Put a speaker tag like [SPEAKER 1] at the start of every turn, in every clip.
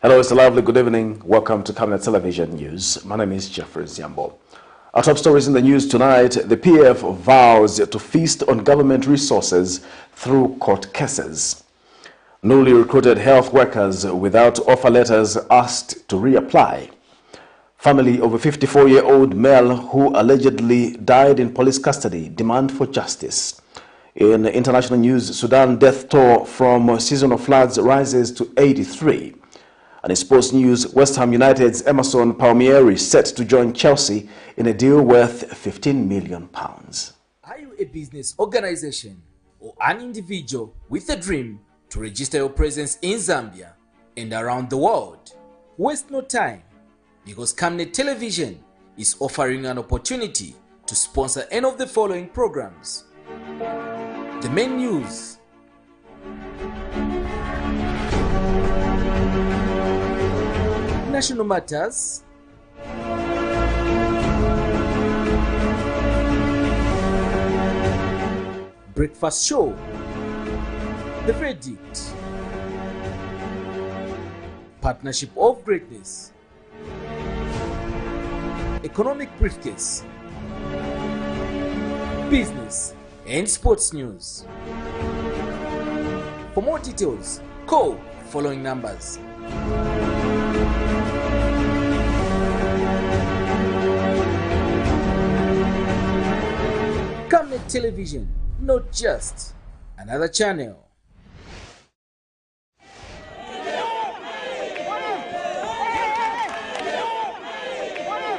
[SPEAKER 1] Hello, it's a lovely good evening. Welcome to Camnet Television News. My name is Jeffrey Ziambo. Our top stories in the news tonight: the PF vows to feast on government resources through court cases. Newly recruited health workers without offer letters asked to reapply. Family of a 54-year-old male who allegedly died in police custody demand for justice. In international news, Sudan death toll from seasonal floods rises to 83. And in sports news, West Ham United's EMERSON PALMIERI set to join Chelsea in a deal worth £15 million.
[SPEAKER 2] Are you a business organization or an individual with a dream to register your presence in Zambia and around the world? Waste no time, because Camnet Television is offering an opportunity to sponsor any of the following programs: the main news, national matters, breakfast show, the verdict, partnership of greatness, economic briefcase, business and sports news. For more details, call the following numbers. Camnet Television, not just another channel.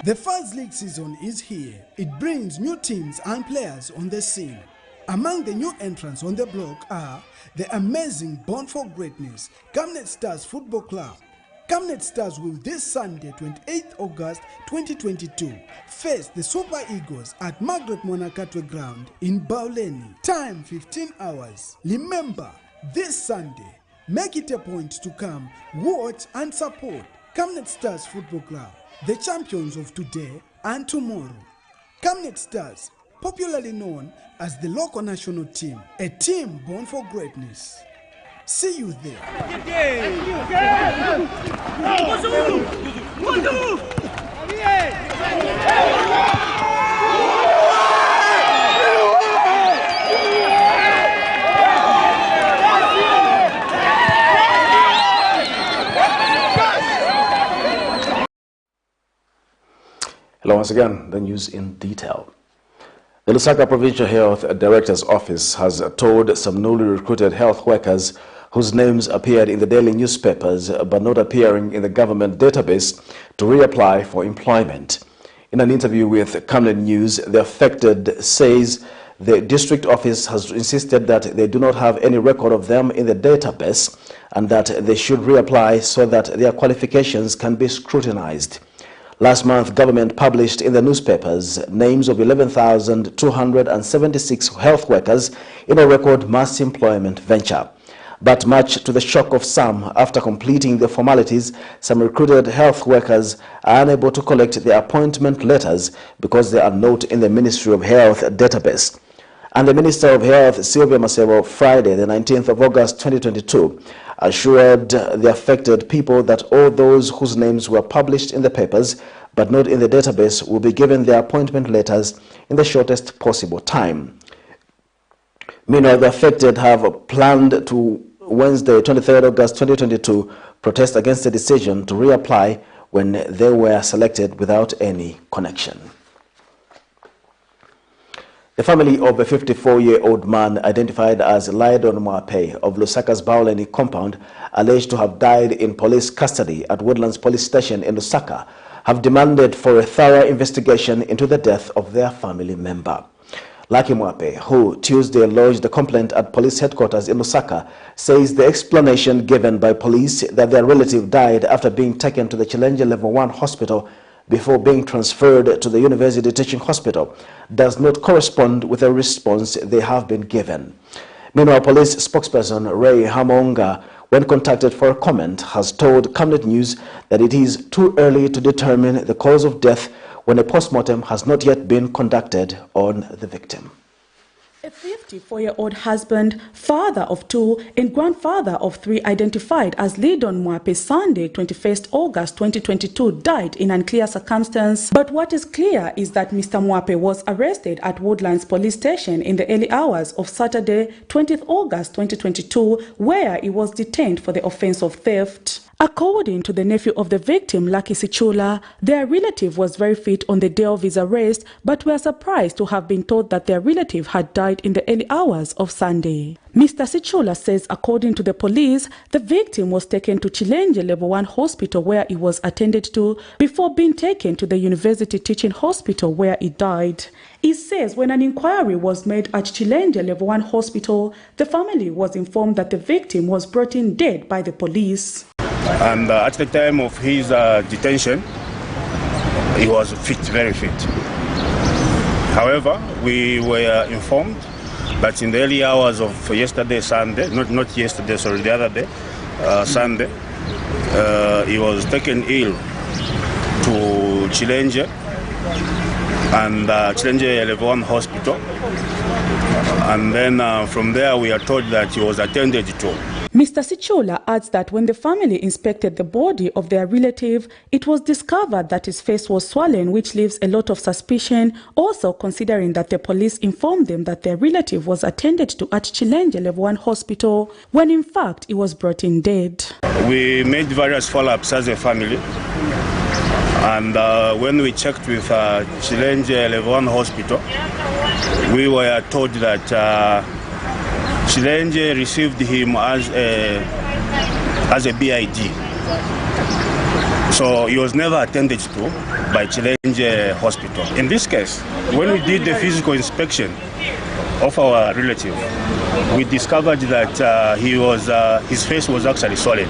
[SPEAKER 3] The first league season is here. It brings new teams and players on the scene. Among the new entrants on the block are the amazing Born for Greatness Camnet Stars Football Club. Camnet Stars will this Sunday, 28th August 2022, face the Super Eagles at Margaret Monakatwe Ground in Bauleni. Time 15 hours. Remember, this Sunday, make it a point to come, watch and support Camnet Stars Football Club, the champions of today and tomorrow. Camnet Stars, popularly known as the local national team, a team born for greatness. See you there.
[SPEAKER 1] Hello once again, the news in detail. The Lusaka Provincial Health Director's Office has told some newly recruited health workers whose names appeared in the daily newspapers but not appearing in the government database to reapply for employment. In an interview with Camnet News, the affected says the district office has insisted that they do not have any record of them in the database and that they should reapply so that their qualifications can be scrutinized. Last month, government published in the newspapers names of 11,276 health workers in a record mass employment venture. But much to the shock of some, after completing the formalities, some recruited health workers are unable to collect their appointment letters because they are not in the Ministry of Health database. And the Minister of Health, Sylvia Masebo, Friday, the 19th of August 2022, assured the affected people that all those whose names were published in the papers but not in the database will be given their appointment letters in the shortest possible time. Meanwhile, the affected have planned to Wednesday, 23rd August 2022, protest against the decision to reapply when they were selected without any connection. The family of a 54-year-old man identified as Lydon Mwape of Lusaka's Bauleni compound, alleged to have died in police custody at Woodlands Police Station in Lusaka, have demanded for a thorough investigation into the death of their family member. Lucky Mwape, who Tuesday lodged a complaint at police headquarters in Lusaka, says the explanation given by police that their relative died after being taken to the Challenge Level 1 hospital before being transferred to the University Teaching Hospital does not correspond with the response they have been given. Meanwhile, police spokesperson Ray Hamonga, when contacted for a comment, has told Camnet News that it is too early to determine the cause of death when a postmortem has not yet been conducted on the victim.
[SPEAKER 4] A 54-year-old husband, father of 2, and grandfather of 3 identified as Lidon Mwape Sunday, 21st August 2022, died in unclear circumstance. But what is clear is that Mr. Mwape was arrested at Woodlands Police Station in the early hours of Saturday, 20th August 2022, where he was detained for the offense of theft. According to the nephew of the victim, Lucky Sichula, their relative was very fit on the day of his arrest, but were surprised to have been told that their relative had died in the early hours of Sunday. Mr. Sichula says, according to the police, the victim was taken to Chilenge Level 1 Hospital where he was attended to before being taken to the University Teaching Hospital where he died. He says when an inquiry was made at Chilenge Level 1 Hospital, the family was informed that the victim was brought in dead by the police.
[SPEAKER 5] And at the time of his detention, he was fit, very fit. However, we were informed that in the early hours of yesterday, Sunday, not yesterday, sorry, the other day, Sunday, he was taken ill to Chilenge and Chilenge Level 1 Hospital. And then from there, we are told that he was attended to.
[SPEAKER 4] Mr. Sichula adds that when the family inspected the body of their relative, it was discovered that his face was swollen, which leaves a lot of suspicion, also considering that the police informed them that their relative was attended to at Chilenge Level 1 Hospital, when in fact he was brought in dead.
[SPEAKER 5] We made various follow-ups as a family, and when we checked with Chilenge Level 1 Hospital, we were told that Chilenge received him as a BID. So he was never attended to by Chilenge Hospital. In this case, when we did the physical inspection of our relative, we discovered that his face was actually swollen.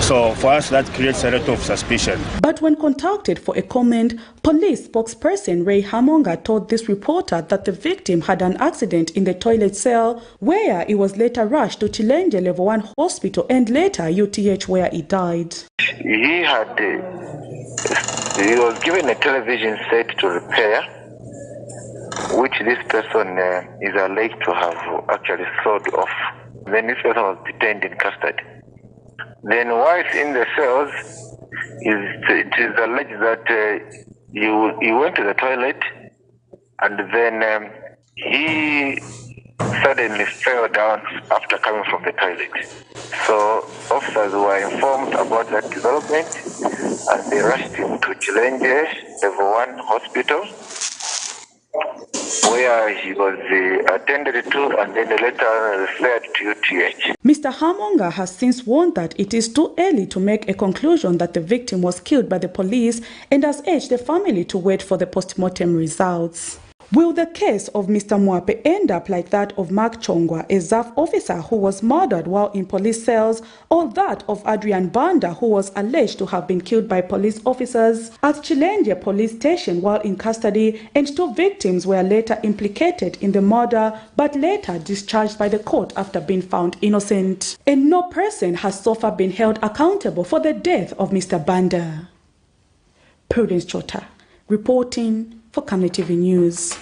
[SPEAKER 5] So for us, that creates a lot of suspicion.
[SPEAKER 4] But when contacted for a comment, police spokesperson Ray Hamonga told this reporter that the victim had an accident in the toilet cell, where he was later rushed to Chilenge Level 1 Hospital and later UTH, where he died.
[SPEAKER 6] He was given a television set to repair, which this person is alleged to have actually sold off. Then this person was detained in custody. Then whilst in the cells, it is alleged that he went to the toilet and then he suddenly fell down after coming from the toilet. So officers were informed about that development and they rushed him to Chilenge Level 1 Hospital, where he was attended to and then later referred to UTH.
[SPEAKER 4] Mr. Hamonga has since warned that it is too early to make a conclusion that the victim was killed by the police and has urged the family to wait for the post-mortem results. Will the case of Mr. Mwape end up like that of Mark Chongwa, a ZAF officer who was murdered while in police cells, or that of Adrian Banda, who was alleged to have been killed by police officers at Chilenge police station while in custody, and 2 victims were later implicated in the murder but later discharged by the court after being found innocent? And no person has so far been held accountable for the death of Mr. Banda. Prudence Chota, reporting for Camnet TV News.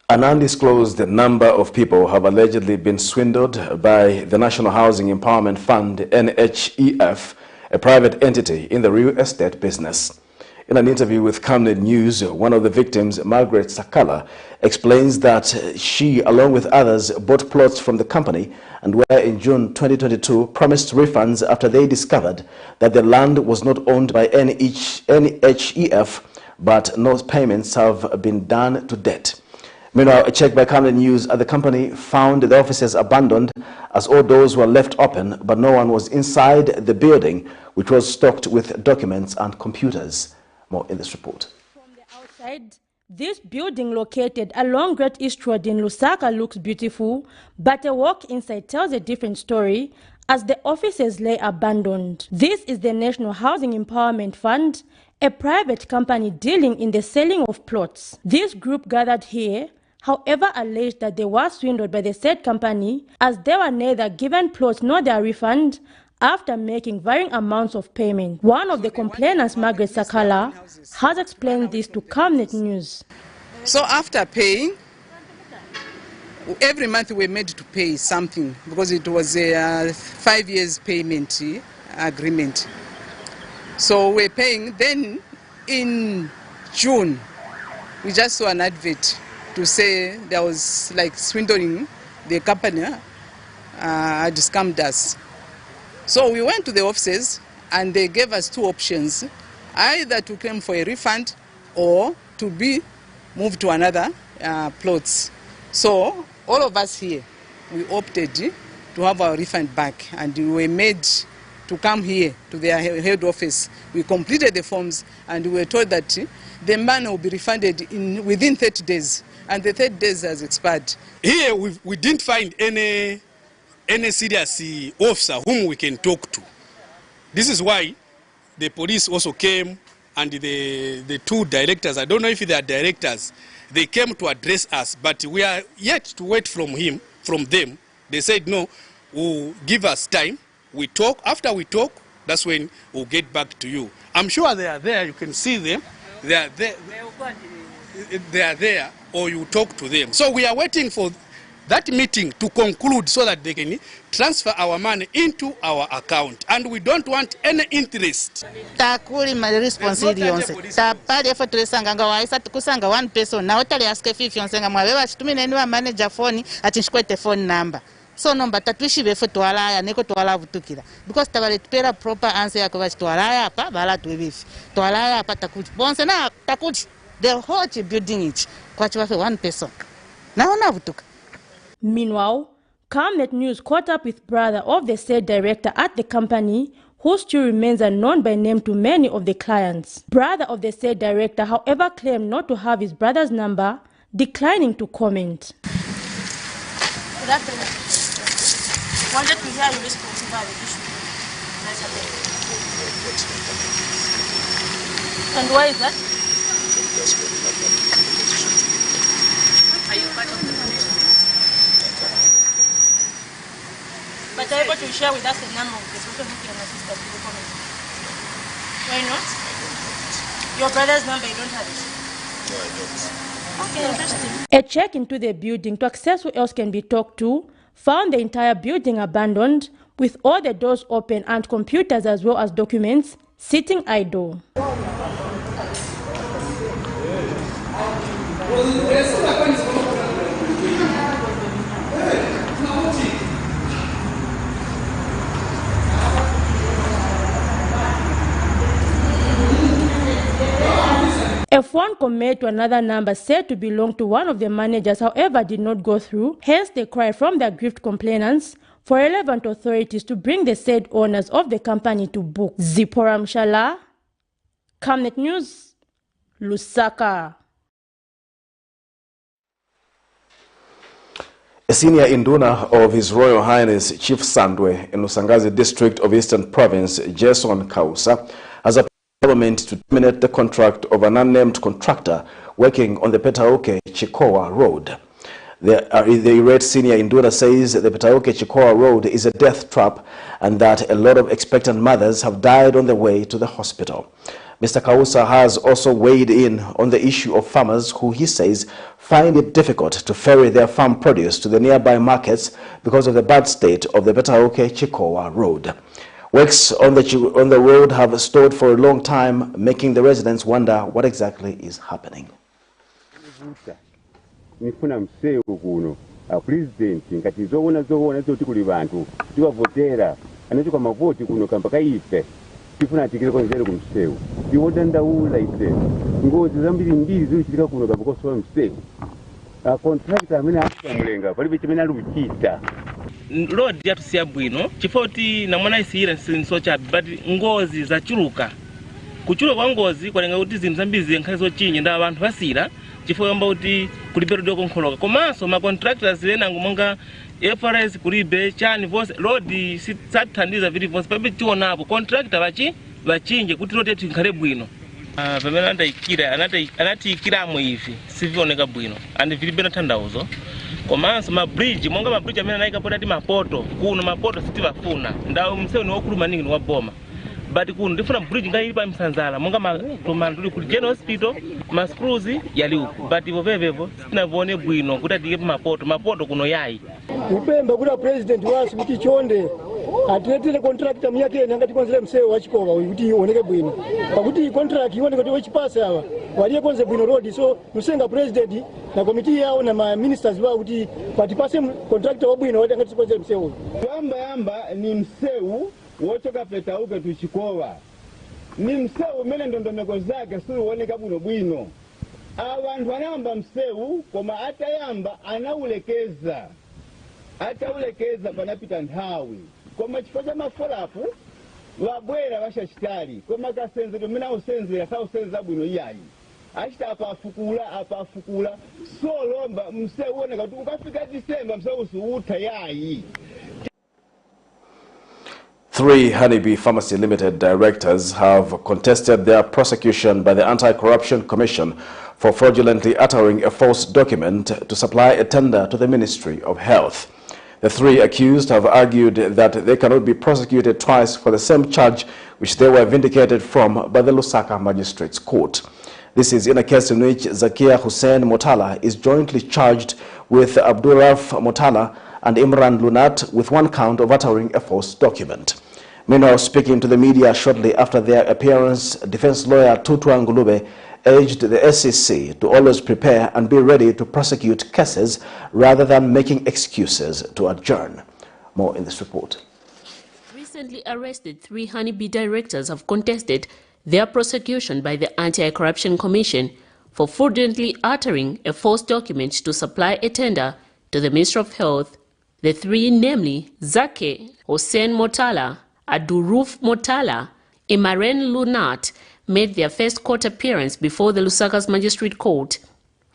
[SPEAKER 1] An undisclosed number of people have allegedly been swindled by the National Housing Empowerment Fund, NHEF, a private entity in the real estate business. In an interview with Camnet News, one of the victims, Margaret Sakala, explains that she, along with others, bought plots from the company and were in June 2022 promised refunds after they discovered that the land was not owned by NHEF, but no payments have been done to date. Meanwhile, a check by Camnet News at the company found the offices abandoned as all doors were left open, but no one was inside the building, which was stocked with documents and computers. More in this report.
[SPEAKER 7] From the outside, this building located along Great East Road in Lusaka looks beautiful, but a walk inside tells a different story as the offices lay abandoned. This is the National Housing Empowerment Fund, a private company dealing in the selling of plots. This group gathered here, however, alleged that they were swindled by the said company as they were neither given plots nor their refund after making varying amounts of payment. One of the complainants, Margaret Sakala, has explained this to Camnet News.
[SPEAKER 8] So after paying, every month we made to pay something because it was a 5 years payment agreement. So we're paying. Then in June, we just saw an advert to say there was like swindling, the company had scammed us. So we went to the offices and they gave us two options, either to claim for a refund or to be moved to another plots. So all of us here, we opted to have our refund back, and we were made to come here to their head office. We completed the forms and we were told that the money will be refunded within 30 days, and the 30 days has expired.
[SPEAKER 9] Here we didn't find any serious officer whom we can talk to. This is why the police also came, and the two directors, I don't know if they are directors, they came to address us, but we are yet to wait from them. They said no, will give us time. We talk. After we talk, that's when we'll get back to you. I'm sure they are there. You can see them. They are there. They are there, or you talk to them. So we are waiting for that meeting to conclude so that they can transfer our money into our account, and we don't want any interest.
[SPEAKER 10] Takuli my responsibility. Tapali effort to sanga waisa kusanga one person. Now tell ask if you sanga mwawewa chitumine niwa manager phone atinshkwete phone number. So number tatuishi befu tuwalaya neko tuwala vutukira. Because tabali tupera proper answer ya kwa tuwalaya pa bala tuwebifi. Tuwalaya pa takuchi. Bonse na takuchi. The whole building it. Kwa chiwafe one person. Na ona vutuka.
[SPEAKER 7] Meanwhile, Camnet News caught up with brother of the said director at the company, who still remains unknown by name to many of the clients. Brother of the said director, however, claimed not to have his brother's number, declining to comment.
[SPEAKER 11] Good afternoon. Wanted to hear you responsible about the issue. And why is that? Are you part of the management? But are you able to share with us the number of the person who can assist us with the comment? Why not? Your brother's number, you don't have it? No, I don't. Okay, interesting.
[SPEAKER 7] A check into the building to access who else can be talked to found the entire building abandoned, with all the doors open and computers as well as documents sitting idle. A phone call made to another number said to belong to one of the managers, however, did not go through. Hence, the cry from the aggrieved complainants for relevant authorities to bring the said owners of the company to book. Zipora Mshala, Camnet News, Lusaka.
[SPEAKER 1] A senior induna of His Royal Highness Chief Sandwe in Lusangazi District of Eastern Province, Jason Kausa, has appealed to government to terminate the contract of an unnamed contractor working on the Petaoke-Chikowa Road. The irate senior induna says the Petaoke-Chikowa Road is a death trap and that a lot of expectant mothers have died on the way to the hospital. Mr. Kausa has also weighed in on the issue of farmers who, he says, find it difficult to ferry their farm produce to the nearby markets because of the bad state of the Petaoke-Chikowa Road. Works on the road have stalled for a long time, making the residents wonder what exactly is happening.
[SPEAKER 12] Nifuna mseu kuno president ngati zoona zoti kuli bantu tiwavotera anachoka mavoti kuno kampaka ife tifuna tikire konzere kumseu iwoda ndaula ise ngozi zambiri mbiri zilichitika kuno kampaka so mseu contractor amene akumulenga palibe chimene ali kuchita
[SPEAKER 13] road yatusiya bwino chifoti namwana isiyira nsinso cha but ngozi zachiruka kuchuluka kwa ngozi kwalenga kuti zinthu zambiri zinkhale zochinja nda abantu basira chifukwa kwamba kuti kulibe road yokonkholoka komanso ma contractors lenango monga FRS kulibe chani vose road sathandiza vili vose pabe tionapo contractor bachinje kuti road yetu inkhale bwino pamene anatiikiramo ivi sivioneka bwino and vilibe na thandauzo komanso ma bridge monga ma bridge amene anaika potati mapoto kuno mapoto sitivafuna ndawo msewu ni wokuluma ningi ni waboma but kuno ndifuna bridge ngai pa msanzala monga matomanduli ku General Hospital mascrews yali uku but ivo vevevo sinavone bwino kuti atike pa mapoto kuno yayi
[SPEAKER 14] upemba kuti president wasu kuti chonde atiletele contractor muyake nanga tikonzere msewu wachikova kuti oneke bwino pakuti contract ione kuti wachipasa awa waliye konze bwino road so musenga president na committee yao na ma ministers wao kuti patipase contractor wabwino wati ngati tikonzere msewu
[SPEAKER 12] yamba ni msewu wochoka petauke tuchikova ni msewu mene ndondomeko zake suri uoneka bwino abantu anayamba msewu koma atayamba anaulekeza panapita nthawi koma chifukwa cha mafolapu wabwera washachitali koma kasenzero mene ausenzera sausenza bwino iyayi achita apafukula so lomba msewu uoneka kuti ukafika Disemba msewu usiutha yayi.
[SPEAKER 1] 3 Honeybee Pharmacy Limited directors have contested their prosecution by the Anti-Corruption Commission for fraudulently uttering a false document to supply a tender to the Ministry of Health. The 3 accused have argued that they cannot be prosecuted twice for the same charge which they were vindicated from by the Lusaka Magistrates Court. This is in a case in which Zakia Hussein Motala is jointly charged with Abdurraf Motala and Imran Lunat with 1 count of uttering a false document. Meanwhile, speaking to the media shortly after their appearance, defense lawyer Tutu Ngulube urged the SEC to always prepare and be ready to prosecute cases rather than making excuses to adjourn. More in this report.
[SPEAKER 15] Recently arrested 3 Honeybee directors have contested their prosecution by the Anti-Corruption Commission for fraudulently uttering a false document to supply a tender to the Ministry of Health. The 3, namely Zake Hussein Motala, Aduruf Motala, Imaren Lunat, made their first court appearance before the Lusaka's Magistrate Court.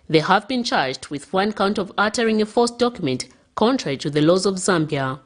[SPEAKER 15] They have been charged with 1 count of uttering a false document contrary to the laws of Zambia.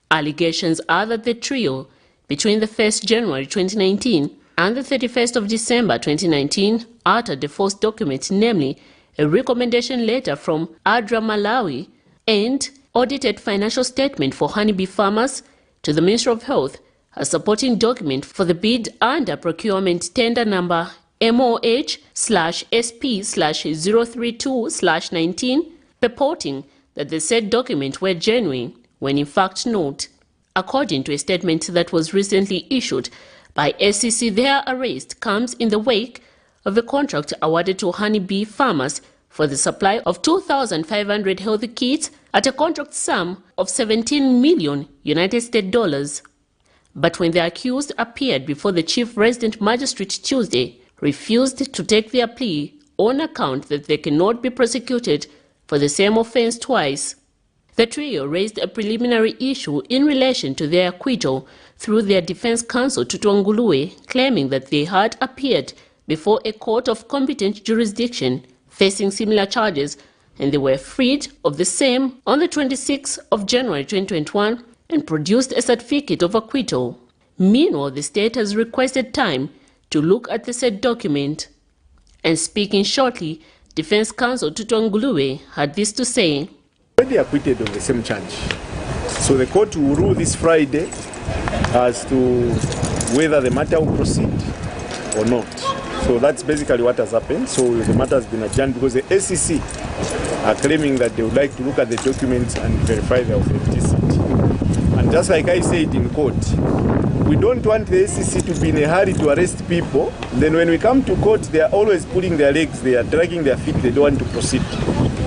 [SPEAKER 15] Allegations are that the trio, between the 1st January 2019 and the 31st of December 2019, uttered a false document, namely a recommendation letter from ADRA Malawi and audited financial statement for Honeybee Farmers to the Ministry of Health, a supporting document for the bid under procurement tender number MOH/SP/032/19, purporting that the said document were genuine, when in fact not. According to a statement that was recently issued by SEC, their arrest comes in the wake of a contract awarded to Honeybee Farmers for the supply of 2,500 healthy kits at a contract sum of $17 million United States dollars. But when the accused appeared before the Chief Resident Magistrate Tuesday, refused to take their plea on account that they cannot be prosecuted for the same offense twice. The trio raised a preliminary issue in relation to their acquittal through their defense counsel Tutu Ngulube, claiming that they had appeared before a court of competent jurisdiction facing similar charges, and they were freed of the same on the 26th of January 2021 and produced a certificate of acquittal. Meanwhile, the state has requested time to look at the said document. And speaking shortly, defense counsel Tutu Ngulube had this to say.
[SPEAKER 16] Already acquitted of the same charge. So the court will rule this Friday as to whether the matter will proceed or not. So that's basically what has happened. So the matter has been adjourned because the SEC are claiming that they would like to look at the documents and verify their authenticity. And just like I said in court, we don't want the SEC to be in a hurry to arrest people. Then when we come to court, they are always pulling their legs, they are dragging their feet, they don't want to proceed.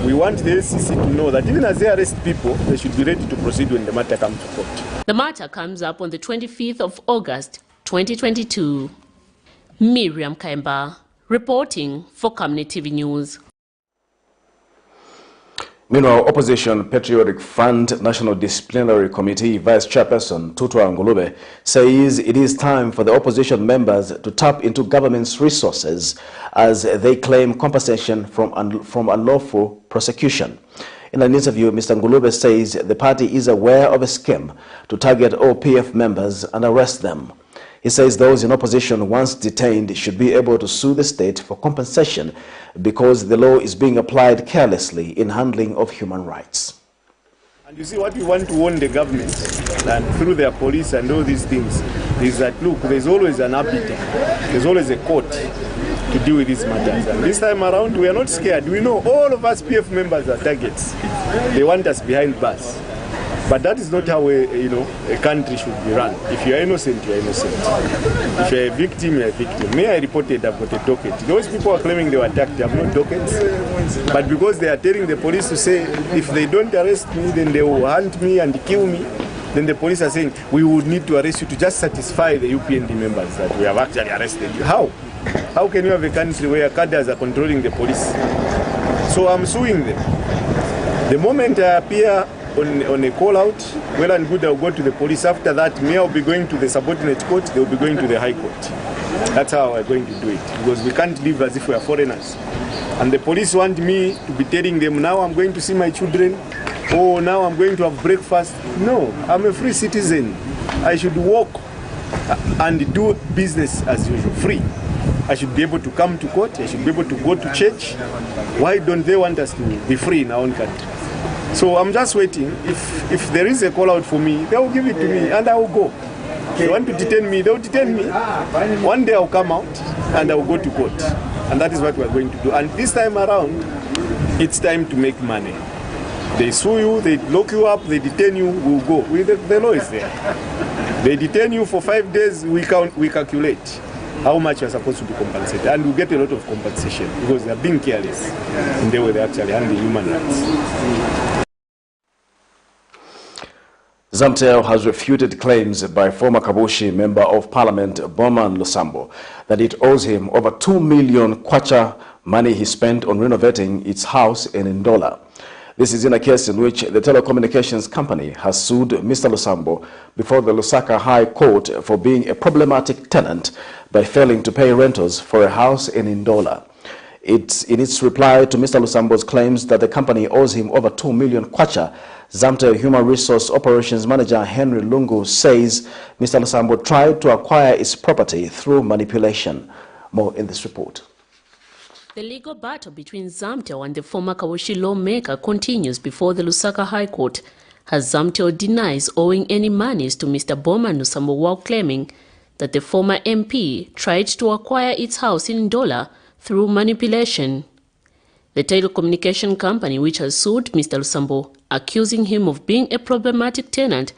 [SPEAKER 16] We want the SEC to know that even as they arrest people, they should be ready to proceed when the matter comes to court.
[SPEAKER 15] The matter comes up on the 25th of August, 2022. Miriam Kaimba, reporting for Camnet TV News.
[SPEAKER 1] Meanwhile, Opposition Patriotic Front National Disciplinary Committee Vice Chairperson Tutu Ngulube says it is time for the opposition members to tap into government's resources as they claim compensation from unlawful prosecution. In an interview, Mr. Ngulube says the party is aware of a scheme to target OPF members and arrest them. He says those in opposition once detained should be able to sue the state for compensation because the law is being applied carelessly in handling of human rights.
[SPEAKER 16] And you see what we want to warn the government and through their police and all these things, is that, look, there's always an arbiter, there's always a court to deal with these matters. And this time around, we are not scared. We know all of us PF members are targets. They want us behind bars. But that is not how a country should be run. If you are innocent, you are innocent. If you are a victim, you are a victim. Me, I reported I've got a docket. Those people are claiming they were attacked, they have no dockets. But because they are telling the police to say, if they don't arrest me, then they will hunt me and kill me, then the police are saying, we would need to arrest you to just satisfy the UPND members that we have actually arrested you. How? How can you have a country where cadres are controlling the police? So I'm suing them. The moment I appear on a call out, well and good, I'll go to the police. After that, me, I'll be going to the subordinate court, they'll be going to the high court. That's how we're going to do it, because we can't live as if we are foreigners. And the police want me to be telling them, now I'm going to see my children, oh, now I'm going to have breakfast. No, I'm a free citizen. I should walk and do business as usual, free. I should be able to come to court, I should be able to go to church. Why don't they want us to be free in our own country? So I'm just waiting. If there is a call out for me, they will give it to me and I will go. If they want to detain me, they will detain me. One day I'll come out and I will go to court. And that is what we're going to do. And this time around, it's time to make money. They sue you, they lock you up, they detain you, we'll go. The law is there. They detain you for 5 days, we calculate how much you're supposed to be compensated. And we get a lot of compensation because they're being careless in the way they actually handle human rights.
[SPEAKER 1] Zamtel has refuted claims by former Kabushi Member of Parliament Bowman Lusambo that it owes him over 2 million kwacha, money he spent on renovating its house in Ndola. This is in a case in which the telecommunications company has sued Mr. Lusambo before the Lusaka High Court for being a problematic tenant by failing to pay rentals for a house in Ndola. In its reply to Mr. Lusambo's claims that the company owes him over 2 million kwacha, Zamtel Human Resource Operations Manager Henry Lungu says Mr. Lusambo tried to acquire its property through manipulation. More in this report.
[SPEAKER 15] The legal battle between Zamtel and the former Kabushi lawmaker continues before the Lusaka High Court, as Zamtel denies owing any monies to Mr. Bowman Lusambo while claiming that the former MP tried to acquire its house in Ndola through manipulation. The telecommunication company which has sued Mr. Lusambo, accusing him of being a problematic tenant,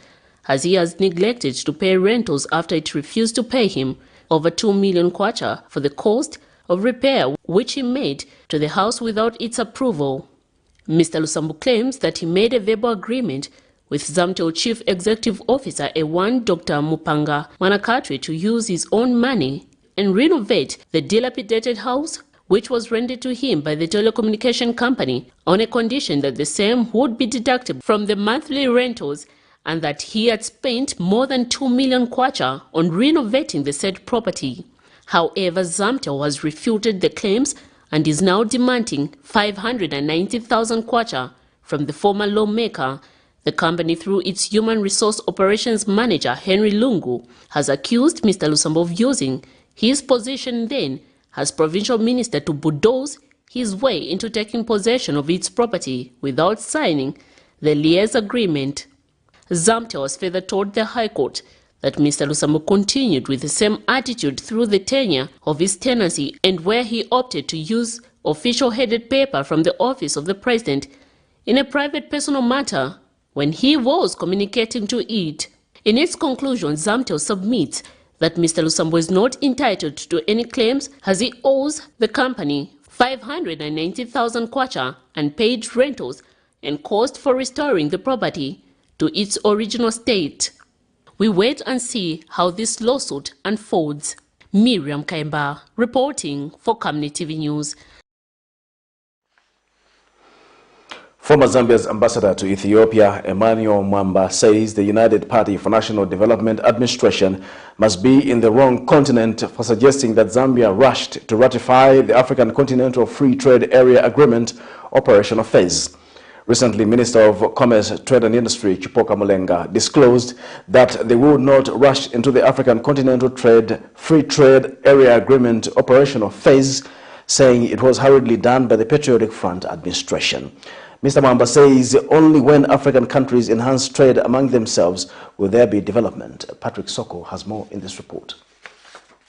[SPEAKER 15] as he has neglected to pay rentals after it refused to pay him over 2 million kwacha for the cost of repair which he made to the house without its approval. Mr. Lusambo claims that he made a verbal agreement with Zamtel Chief Executive Officer A1 Dr. Mupanga Manakatwe to use his own money and renovate the dilapidated house which was rented to him by the telecommunication company on a condition that the same would be deducted from the monthly rentals and that he had spent more than 2 million kwacha on renovating the said property. However, Zamtel has refuted the claims and is now demanding 590,000 kwacha from the former lawmaker. The company, through its Human Resource Operations Manager Henry Lungu, has accused Mr. Lusambo of using his position then as provincial minister to bulldoze his way into taking possession of its property without signing the lease agreement. Zamtel has further told the High Court that Mr. Lusambo continued with the same attitude through the tenure of his tenancy and where he opted to use official headed paper from the office of the president in a private personal matter when he was communicating to it. In its conclusion, Zamtel submits that Mr. Lusambo is not entitled to any claims as he owes the company 590,000 kwacha and paid rentals and cost for restoring the property to its original state. We wait and see how this lawsuit unfolds. Miriam Kaimba reporting for Camnet TV News.
[SPEAKER 1] Former Zambia's ambassador to Ethiopia, Emmanuel Mwamba, says the United Party for National Development administration must be in the wrong continent for suggesting that Zambia rushed to ratify the African Continental Free Trade Area Agreement operational phase. Recently, Minister of Commerce, Trade and Industry, Chipoka Mulenga, disclosed that they would not rush into the African Continental Free Trade Area Agreement operational phase, saying it was hurriedly done by the Patriotic Front administration. Mr. Mwamba says only when African countries enhance trade among themselves will there be development. Patrick Soko has more in this report.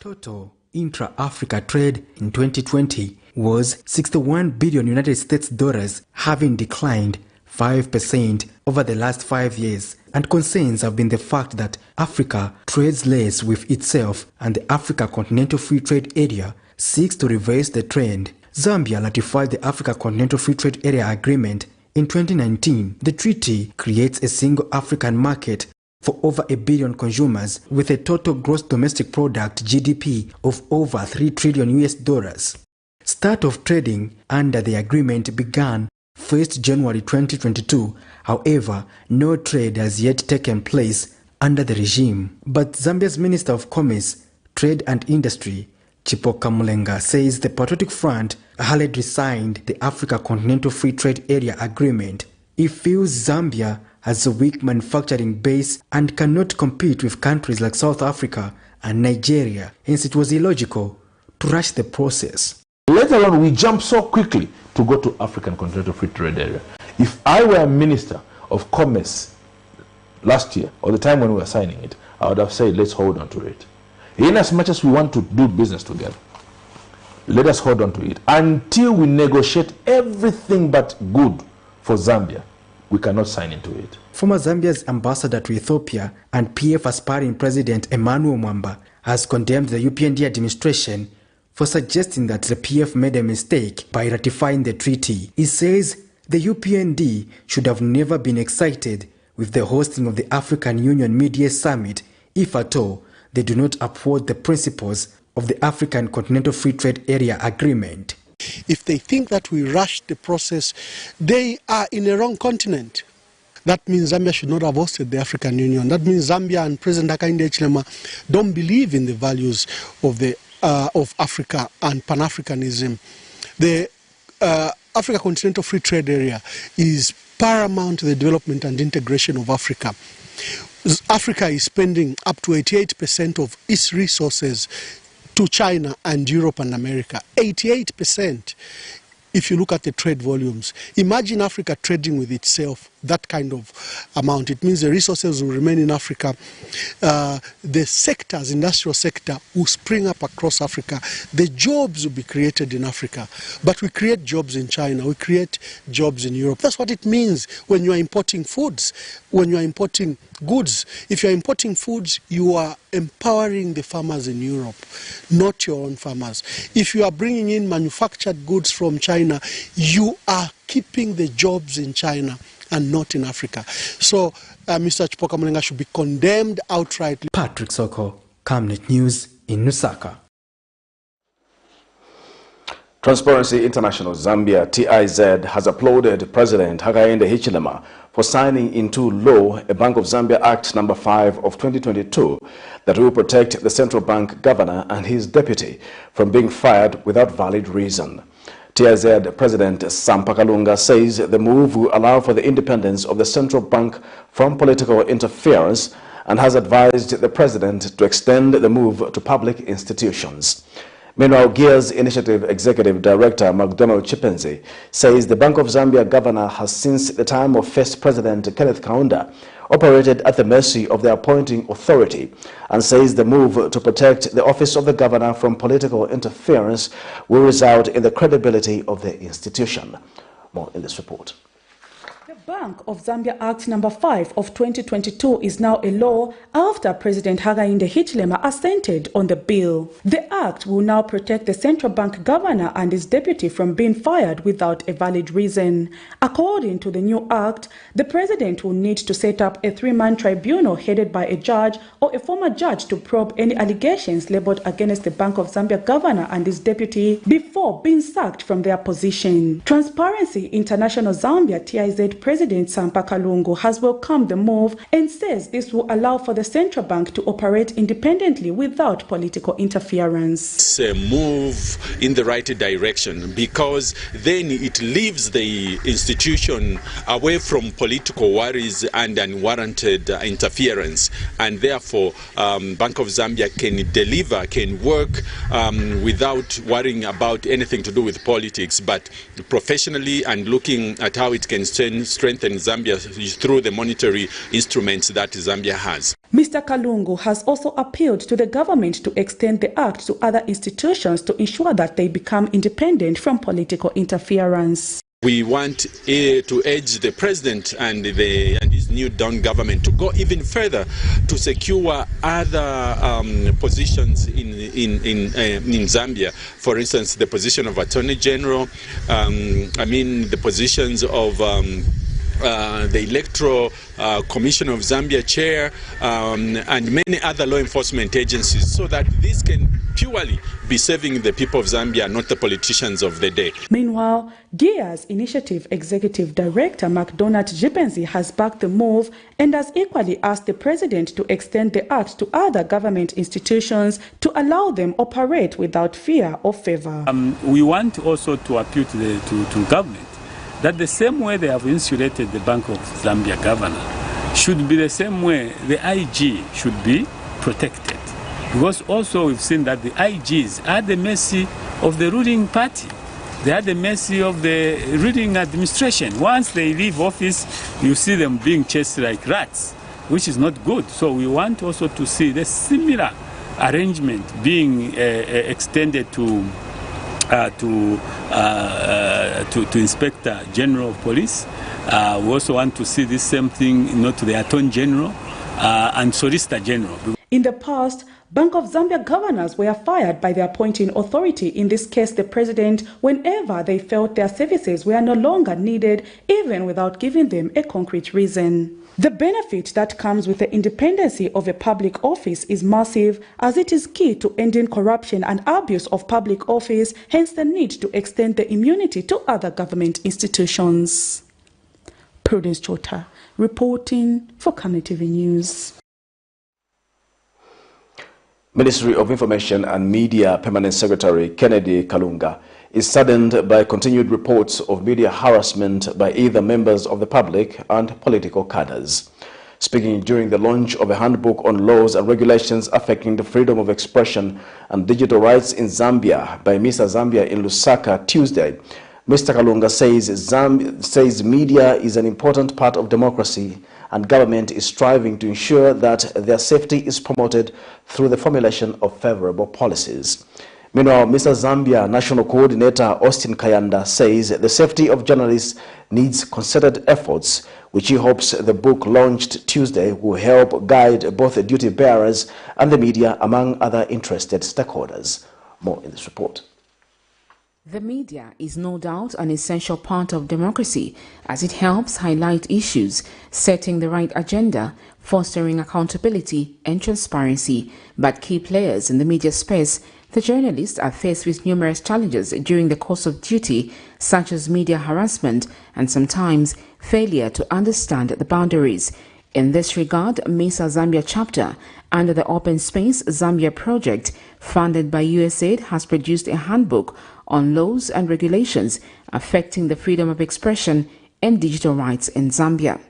[SPEAKER 17] Total intra-Africa trade in 2020 was 61 billion United States dollars, having declined 5% over the last 5 years. And concerns have been the fact that Africa trades less with itself, and the Africa Continental Free Trade Area seeks to reverse the trend. Zambia ratified the Africa Continental Free Trade Area Agreement in 2019. The treaty creates a single African market for over 1 billion consumers with a total gross domestic product (GDP) of over $3 trillion. Start of trading under the agreement began 1st January 2022. However, no trade has yet taken place under the regime. But Zambia's Minister of Commerce, Trade and Industry, Chipoka Mulenga, says the Patriotic Front hurriedly signed the Africa Continental Free Trade Area Agreement. He feels Zambia has a weak manufacturing base and cannot compete with countries like South Africa and Nigeria, hence it was illogical to rush the process.
[SPEAKER 18] Let alone we jump so quickly to go to African Continental Free Trade Area. If I were a Minister of Commerce last year, or the time when we were signing it, I would have said, let's hold on to it. In as much as we want to do business together, let us hold on to it until we negotiate everything but good for Zambia. We cannot sign into it.
[SPEAKER 17] Former Zambia's ambassador to Ethiopia and PF aspiring President Emmanuel Mwamba has condemned the UPND administration for suggesting that the PF made a mistake by ratifying the treaty. He says the UPND should have never been excited with the hosting of the African Union Mid-Year Summit if at all they do not uphold the principles of the African Continental Free Trade Area Agreement.
[SPEAKER 19] If they think that we rushed the process, they are in a wrong continent. That means Zambia should not have hosted the African Union. That means Zambia and President Hakainde Hichilema don't believe in the values of Africa and Pan-Africanism. The Africa Continental Free Trade Area is paramount to the development and integration of Africa. Africa is spending up to 88% of its resources to China and Europe and America. 88%. If you look at the trade volumes, imagine Africa trading with itself that kind of amount. It means the resources will remain in Africa. The sectors, industrial sector, will spring up across Africa. The jobs will be created in Africa. But we create jobs in China, we create jobs in Europe. That's what it means when you are importing foods, when you are importing goods. If you are importing foods, you are empowering the farmers in Europe, not your own farmers. If you are bringing in manufactured goods from China, you are keeping the jobs in China and not in Africa. So Mr. Chipoka Mulenga should be condemned outrightly.
[SPEAKER 17] Patrick Soko, Camnet News in Lusaka.
[SPEAKER 1] Transparency International Zambia TIZ has applauded President Hakainde Hichilema for signing into law a Bank of Zambia Act No. 5 of 2022 that will protect the central bank governor and his deputy from being fired without valid reason. TIZ President Sam Pakalunga says the move will allow for the independence of the central bank from political interference and has advised the president to extend the move to public institutions. Meanwhile, GEAR's Initiative Executive Director McDonald Chipenzi says the Bank of Zambia governor has since the time of first President Kenneth Kaunda operated at the mercy of the appointing authority and says the move to protect the office of the governor from political interference will result in the credibility of the institution. More in this report.
[SPEAKER 4] The Bank of Zambia Act No. 5 of 2022 is now a law after President Hakainde Hichilema assented on the bill. The act will now protect the central bank governor and his deputy from being fired without a valid reason. According to the new act, the president will need to set up a 3-man tribunal headed by a judge or a former judge to probe any allegations labeled against the Bank of Zambia governor and his deputy before being sacked from their position. Transparency International Zambia TIZ President President Sampa Kalungu has welcomed the move and says this will allow for the central bank to operate independently without political interference.
[SPEAKER 20] It's a move in the right direction because then it leaves the institution away from political worries and unwarranted interference, and therefore Bank of Zambia can deliver, can work without worrying about anything to do with politics, but professionally and looking at how it can strengthen Zambia through the monetary instruments that Zambia has.
[SPEAKER 4] Mr. Kalungu has also appealed to the government to extend the act to other institutions to ensure that they become independent from political interference.
[SPEAKER 20] We want to urge the president and his new Dawn government to go even further to secure other positions in Zambia. For instance, the position of Attorney General, the positions of the Electoral Commission of Zambia Chair, and many other law enforcement agencies, so that this can purely be serving the people of Zambia, not the politicians of the day.
[SPEAKER 4] Meanwhile, GEA's Initiative Executive Director McDonald Jipenzi has backed the move and has equally asked the President to extend the act to other government institutions to allow them operate without fear or favor.
[SPEAKER 21] We want also to appeal to government that the same way they have insulated the Bank of Zambia governor should be the same way the IG should be protected. Because also we've seen that the IGs are the mercy of the ruling party. They are the mercy of the ruling administration. Once they leave office, you see them being chased like rats, which is not good. So we want also to see the similar arrangement being extended to Inspector General of Police. We also want to see this same thing, to the Attorney General and Solicitor General.
[SPEAKER 4] In the past, Bank of Zambia governors were fired by the appointing authority, in this case the president, whenever they felt their services were no longer needed, even without giving them a concrete reason. The benefit that comes with the independency of a public office is massive, as it is key to ending corruption and abuse of public office, hence the need to extend the immunity to other government institutions. Prudence Chota, reporting for Camnet TV News.
[SPEAKER 1] Ministry of Information and Media Permanent Secretary Kennedy Kalunga is saddened by continued reports of media harassment by either members of the public and political cadres. Speaking during the launch of a handbook on laws and regulations affecting the freedom of expression and digital rights in Zambia by Mr. Zambia in Lusaka Tuesday, Mr. Kalunga says media is an important part of democracy and government is striving to ensure that their safety is promoted through the formulation of favorable policies. Meanwhile, Mr. Zambia National Coordinator Austin Kayanda says the safety of journalists needs concerted efforts, which he hopes the book launched Tuesday will help guide both the duty bearers and the media, among other interested stakeholders. More in this report.
[SPEAKER 22] The media is no doubt an essential part of democracy, as it helps highlight issues, setting the right agenda, fostering accountability and transparency. But key players in the media space, the journalists, are faced with numerous challenges during the course of duty, such as media harassment and sometimes failure to understand the boundaries. In this regard, MESA Zambia chapter, under the Open Space Zambia project, funded by USAID, has produced a handbook on laws and regulations affecting the freedom of expression and digital rights in Zambia.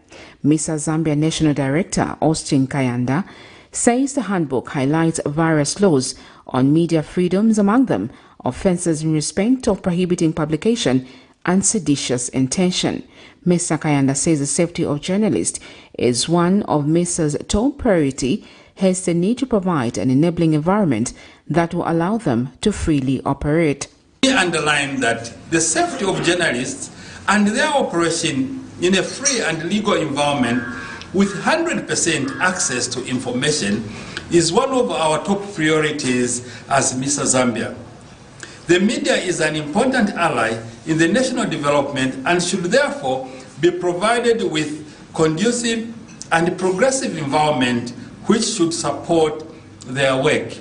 [SPEAKER 22] MESA Zambia National Director Austin Kayanda says the handbook highlights various laws on media freedoms, among them offences in respect of prohibiting publication and seditious intention. Mr. Kayanda says the safety of journalists is one of MESA's top priority, hence the need to provide an enabling environment that will allow them to freely operate.
[SPEAKER 23] We underline that the safety of journalists and their operation in a free and legal environment with 100% access to information is one of our top priorities as MESA Zambia. The media is an important ally in the national development and should therefore be provided with conducive and progressive environment which should support their work.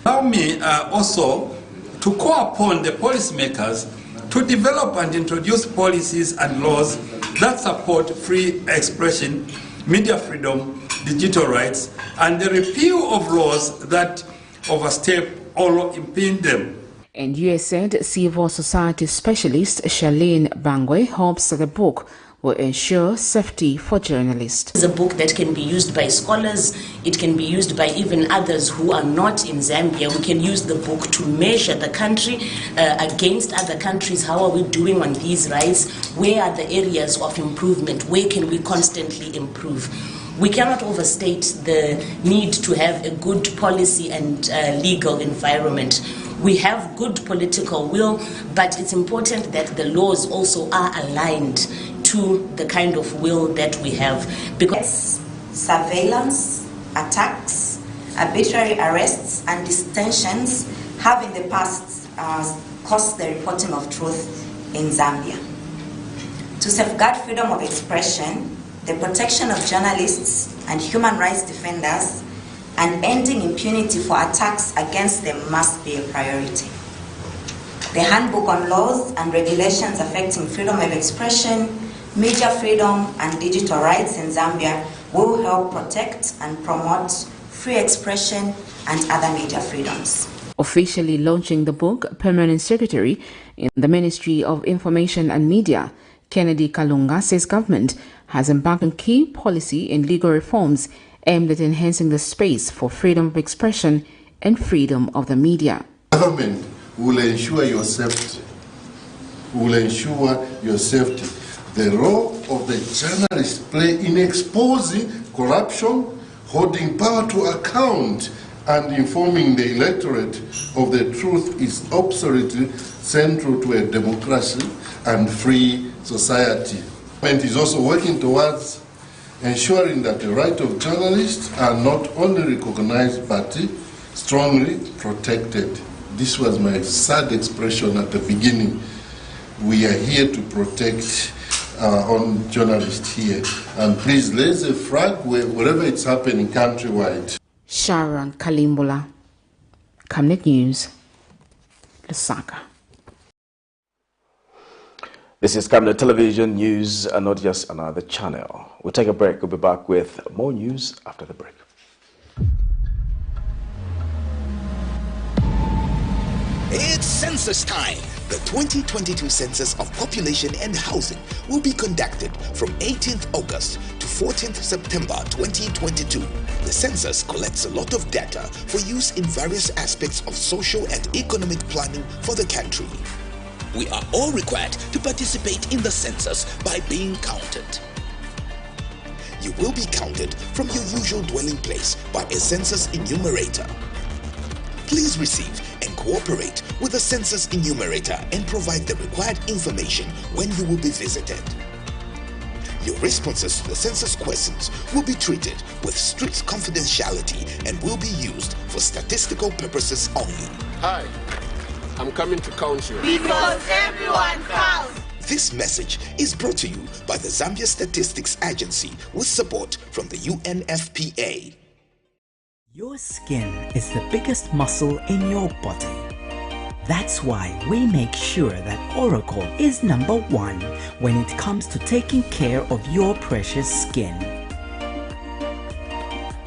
[SPEAKER 23] Allow me also to call upon the policymakers to develop and introduce policies and laws that support free expression, media freedom, digital rights, and the repeal of laws that overstep or impede them.
[SPEAKER 22] And USAID Civil Society Specialist Charlene Bangwe hopes that the book will ensure safety for journalists.
[SPEAKER 2] It's a book that can be used by scholars, it can be used by even others who are not in Zambia. We can use the book to measure the country against other countries. How are we doing on these rights? Where are the areas of improvement? Where can we constantly improve? We cannot overstate the need to have a good policy and legal environment. We have good political will, but it's important that the laws also are aligned to the kind of will that we have. Because surveillance, attacks, arbitrary arrests and detentions have in the past caused the reporting of truth in Zambia. To safeguard freedom of expression, the protection of journalists and human rights defenders, and ending impunity for attacks against them must be a priority. The Handbook on Laws and Regulations Affecting Freedom of Expression, Media Freedom and Digital Rights in Zambia will help protect and promote free expression and other media freedoms.
[SPEAKER 22] Officially launching the book, Permanent Secretary in the Ministry of Information and Media, Kennedy Kalunga, says government has embarked on key policy and legal reforms aimed at enhancing the space for freedom of expression and freedom of the media.
[SPEAKER 3] Government will ensure your safety. The role of the journalists play in exposing corruption, holding power to account, and informing the electorate of the truth is absolutely central to a democracy and free society. Government is also working towards ensuring that the rights of journalists are not only recognized but strongly protected. This was my sad expression at the beginning. We are here to protect our own journalists here. And please raise a flag wherever it's happening countrywide.
[SPEAKER 22] Sharon Kalimbola, Camnet News, Lusaka.
[SPEAKER 1] This is Camnet Television News and not just another channel. We'll take a break. We'll be back with more news after the break.
[SPEAKER 5] It's census time. The 2022 Census of Population and Housing will be conducted from 18th August to 14th September 2022. The census collects a lot of data for use in various aspects of social and economic planning for the country. We are all required to participate in the census by being counted. You will be counted from your usual dwelling place by a census enumerator. Please receive and cooperate with the census enumerator and provide the required information when you will be visited. Your responses to the census questions will be treated with strict confidentiality and will be used for statistical purposes only.
[SPEAKER 24] Hi, I'm coming to count you.
[SPEAKER 5] Because everyone counts! This message is brought to you by the Zambia Statistics Agency with support from the UNFPA.
[SPEAKER 25] Your skin is the biggest muscle in your body. That's why we make sure that Oracle is #1 when it comes to taking care of your precious skin.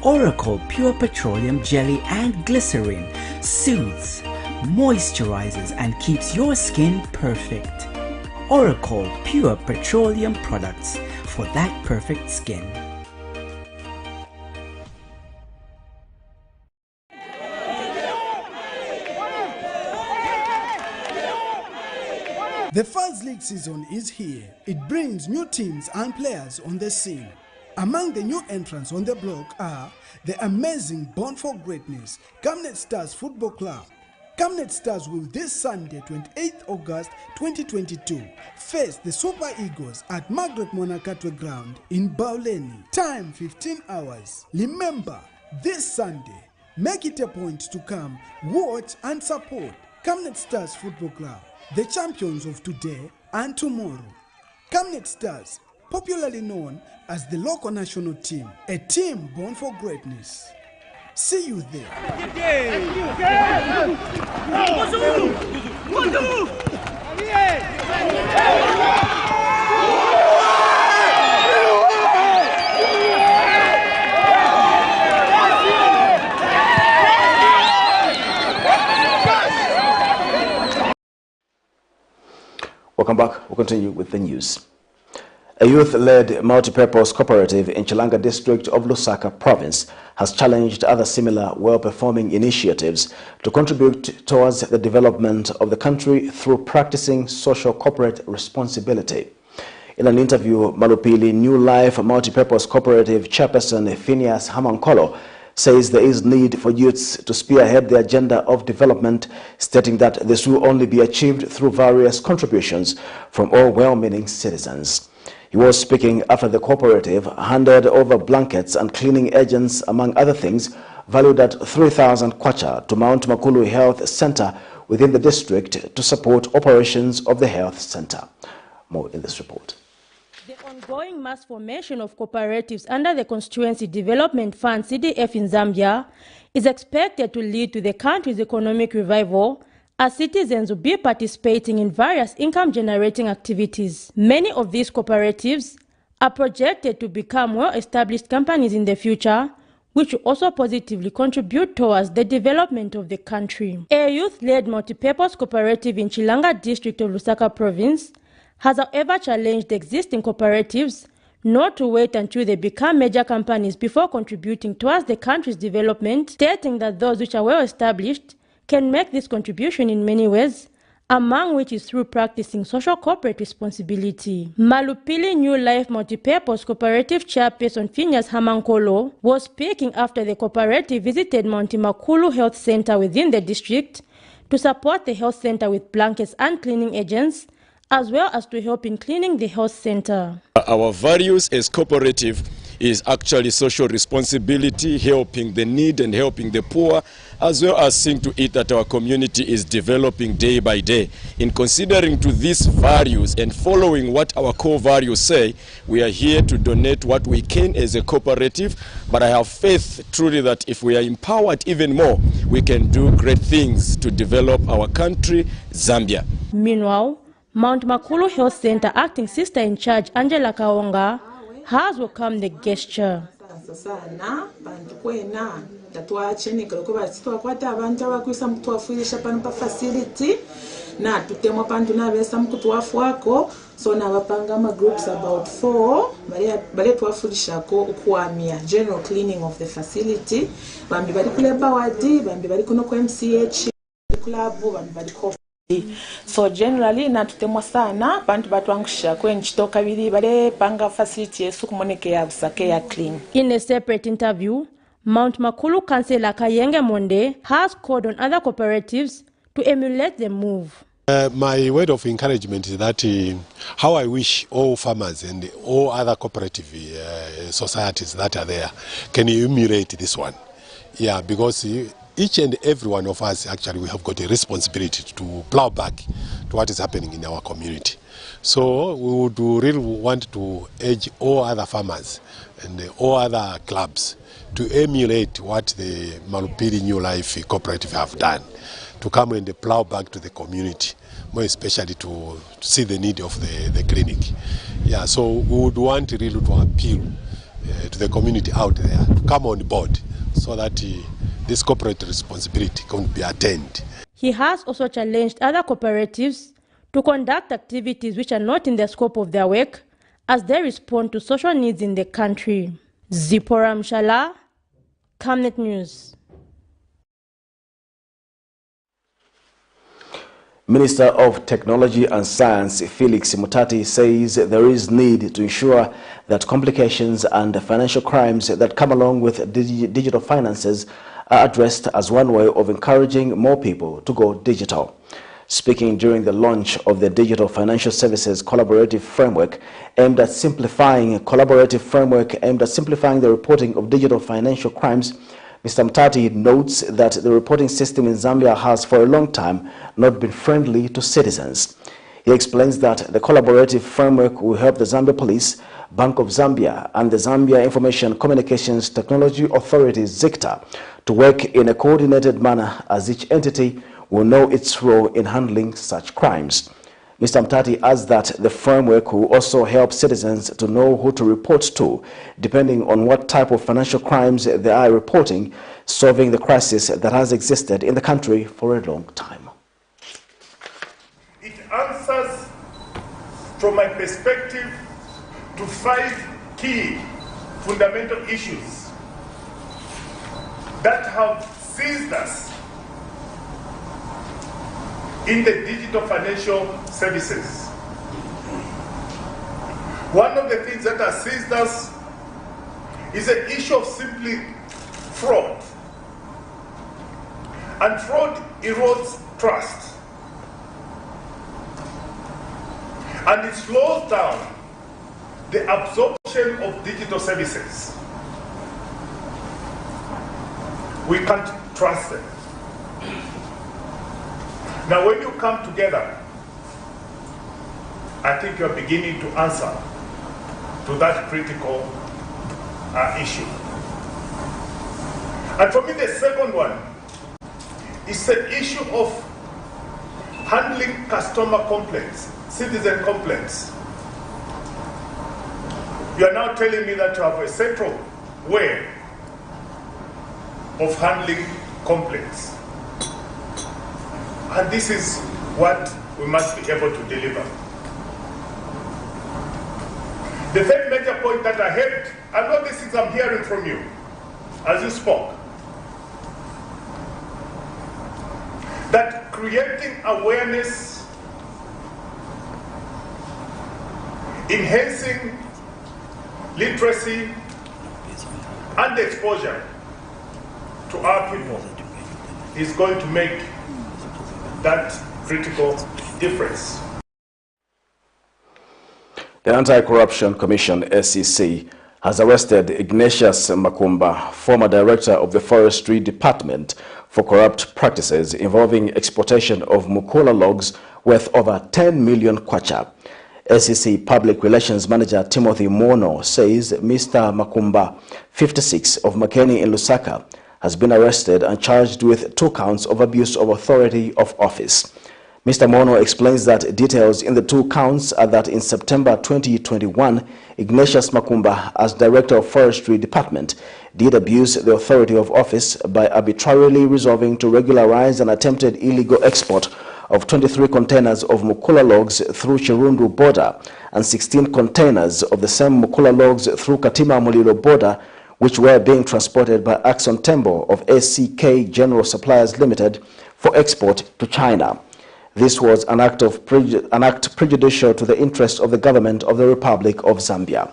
[SPEAKER 25] Oracle Pure Petroleum Jelly and Glycerin soothes, moisturizes and keeps your skin perfect. Oracle Pure Petroleum products for that perfect skin.
[SPEAKER 26] The VOWS League season is here. It brings new teams and players on the scene. Among the new entrants on the block are the amazing Born for Greatness, Camnet Stars Football Club. Camnet Stars will this Sunday, 28th August 2022, face the Super Eagles at Margaret Monakatwe Ground in Bauleni. Time 15 hours. Remember, this Sunday, make it a point to come, watch and support Camnet Stars Football Club, the champions of today and tomorrow. Camnet Stars, popularly known as the local national team, a team born for greatness. See you there.
[SPEAKER 1] Welcome back. We'll continue with the news. A youth-led multi-purpose cooperative in Chilanga district of Lusaka province has challenged other similar well-performing initiatives to contribute towards the development of the country through practicing social corporate responsibility. In an interview, Malupili New Life Multi-Purpose Cooperative chairperson Phineas Hamankolo says there is need for youths to spearhead the agenda of development, stating that this will only be achieved through various contributions from all well-meaning citizens. He was speaking after the cooperative handed over blankets and cleaning agents, among other things, valued at 3,000 kwacha to Mount Makulu Health Center within the district to support operations of the health center. More in this report.
[SPEAKER 6] The ongoing mass formation of cooperatives under the Constituency Development Fund CDF in Zambia is expected to lead to the country's economic revival, as citizens will be participating in various income-generating activities. Many of these cooperatives are projected to become well-established companies in the future, which will also positively contribute towards the development of the country. A youth-led multi-purpose cooperative in Chilanga district of Lusaka province has however challenged the existing cooperatives not to wait until they become major companies before contributing towards the country's development, stating that those which are well-established can make this contribution in many ways, among which is through practicing social corporate responsibility. Malupili New Life Multi-Purpose Cooperative chairperson Phineas Hamankolo was speaking after the cooperative visited Mount Makulu Health Center within the district to support the health center with blankets and cleaning agents, as well as to help in cleaning the health center.
[SPEAKER 7] Our values as cooperative is actually social responsibility, helping the needy and helping the poor, as well as seeing to it that our community is developing day by day. In considering to these values and following what our core values say, we are here to donate what we can as a cooperative, but I have faith truly that if we are empowered even more, we can do great things to develop our country, Zambia.
[SPEAKER 6] Meanwhile, Mount Makulu Health Center acting sister in charge Angela Kaonga has welcomed the gesture.
[SPEAKER 8] Na tutemo pantu na besa mkutuwafu wako so na wapanga ma groups about 4 bale tuwafulisha ko ukuamia general cleaning of the facility bambi bali kuleba wadi bambi bali kuno kwa MCH club bambi bali ko. So generally na tutemwa sana bantu batwangusha kwenchito kabiri bale panga facility yesu kumoneke ya busake ya clean.
[SPEAKER 6] In a separate interview, Mount Makulu Councillor Kayenge Monde has called on other cooperatives to emulate the move.
[SPEAKER 9] My word of encouragement is that how I wish all farmers and all other cooperative societies that are there can emulate this one. Yeah, because each and every one of us actually we have got a responsibility to plow back to what is happening in our community. So we would really want to urge all other farmers and all other clubs to emulate what the Malupili New Life Cooperative have done, to come and plow back to the community, more especially to see the need of the clinic. Yeah, so we would want really to appeal to the community out there to come on board so that this corporate responsibility can be attained.
[SPEAKER 6] He has also challenged other cooperatives to conduct activities which are not in the scope of their work as they respond to social needs in the country. Zipporah Mshala, Camnet News.
[SPEAKER 1] Minister of Technology and Science Felix Mutati says there is need to ensure that complications and financial crimes that come along with digital finances are addressed as one way of encouraging more people to go digital. Speaking during the launch of the Digital Financial Services Collaborative Framework aimed at simplifying the reporting of digital financial crimes, Mr. Mutati notes that the reporting system in Zambia has for a long time not been friendly to citizens. He explains that the collaborative framework will help the Zambia Police, Bank of Zambia, and the Zambia Information Communications Technology Authority ZICTA to work in a coordinated manner as each entity will know its role in handling such crimes. Mr. Mtati adds that the framework will also help citizens to know who to report to, depending on what type of financial crimes they are reporting, solving the crisis that has existed in the country for a long time.
[SPEAKER 10] It answers, from my perspective, to 5 key fundamental issues that have seized us in the digital financial services. One of the things that has seized us is the issue of simply fraud. And fraud erodes trust. And it slows down the absorption of digital services. We can't trust them. Now, when you come together, I think you're beginning to answer to that critical issue. And for me, the second one is the issue of handling customer complaints, citizen complaints. You are now telling me that you have a central way of handling complaints. And this is what we must be able to deliver. The third major point that I heard, I know this is I'm hearing from you as you spoke, that creating awareness, enhancing literacy and exposure to our people is going to make that critical difference.
[SPEAKER 1] The Anti-Corruption Commission, SEC, has arrested Ignatius Makumba, former director of the Forestry Department, for corrupt practices involving exploitation of Mukula logs worth over 10 million kwacha. SEC Public Relations Manager Timothy Mono says Mr. Makumba, 56, of Makeni in Lusaka, has been arrested and charged with 2 counts of abuse of authority of office. Mr. Mono explains that details in the 2 counts are that in September 2021, Ignatius Makumba, as Director of Forestry Department, did abuse the authority of office by arbitrarily resolving to regularize an attempted illegal export of 23 containers of Mukula logs through Chirundu border and 16 containers of the same Mukula logs through Katima Mulilo border, which were being transported by Axon Tembo of SCK General Suppliers Limited for export to China. This was an act prejudicial to the interests of the government of the Republic of Zambia.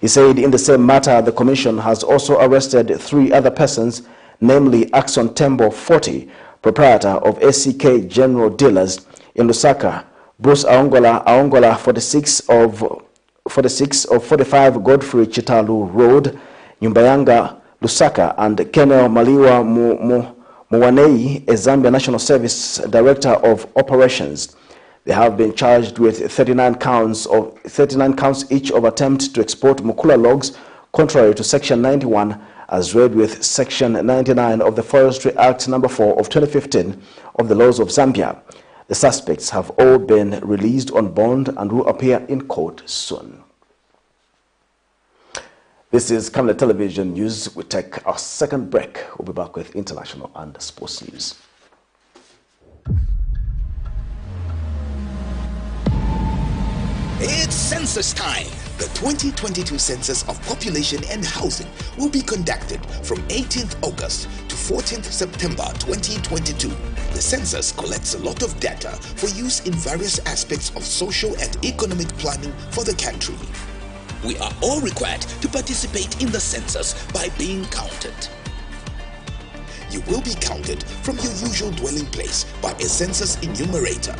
[SPEAKER 1] He said in the same matter, the Commission has also arrested 3 other persons, namely Axon Tembo 40, proprietor of SCK General Dealers in Lusaka, Bruce Aongola 46 of 45 Godfrey Chitalu Road, Nyumbayanga, Lusaka, and Kenel Maliwa Mwanei, a Zambia National Service Director of Operations. They have been charged with 39 counts each of attempt to export Mukula logs contrary to Section 91 as read with Section 99 of the Forestry Act No. 4 of 2015 of the laws of Zambia. The suspects have all been released on bond and will appear in court soon. This is Camnet Television News. We take our second break. We'll be back with international and sports news.
[SPEAKER 5] It's census time. The 2022 Census of Population and Housing will be conducted from 18th August to 14th September 2022. The census collects a lot of data for use in various aspects of social and economic planning for the country. We are all required to participate in the census by being counted. You will be counted from your usual dwelling place by a census enumerator.